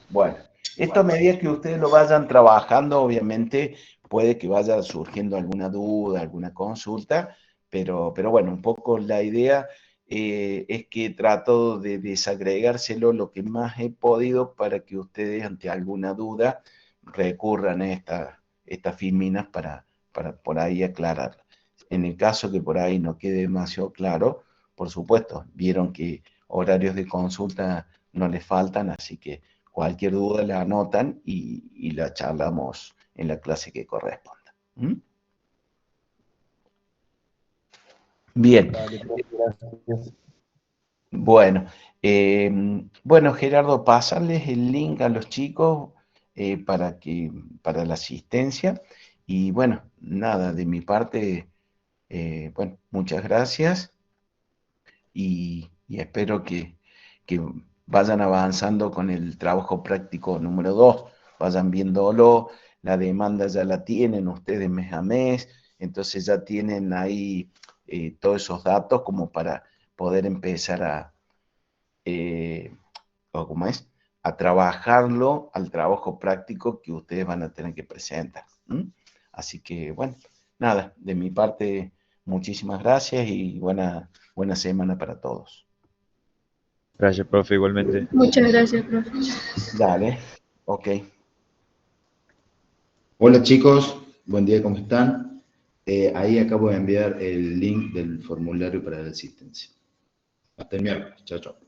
S1: Bueno, esto a medida que ustedes lo vayan trabajando, obviamente puede que vaya surgiendo alguna duda, alguna consulta, pero bueno, un poco la idea es que trato de desagregárselo lo que más he podido para que ustedes ante alguna duda recurran a estas filminas para por ahí aclarar. En el caso que por ahí no quede demasiado claro, por supuesto, vieron que horarios de consulta no les faltan, así que cualquier duda la anotan y la charlamos en la clase que corresponda. ¿Mm? Bien.
S3: Dale, profe, gracias.
S1: Bueno, bueno, Gerardo, pasarles el link a los chicos para la asistencia. Y bueno, nada, de mi parte, bueno, muchas gracias y espero que vayan avanzando con el trabajo práctico número 2, vayan viéndolo, la demanda ya la tienen ustedes mes a mes, entonces ya tienen ahí todos esos datos como para poder empezar o ¿cómo es? A trabajarlo al trabajo práctico que ustedes van a tener que presentar. ¿Mm? Así que, bueno, nada, de mi parte, muchísimas gracias y buena semana para todos.
S4: Gracias, profe, igualmente.
S8: Muchas gracias, profe.
S1: Dale, ok.
S9: Hola chicos, buen día, ¿cómo están? Ahí acabo de enviar el link del formulario para la asistencia. Hasta el miércoles, chao, chao.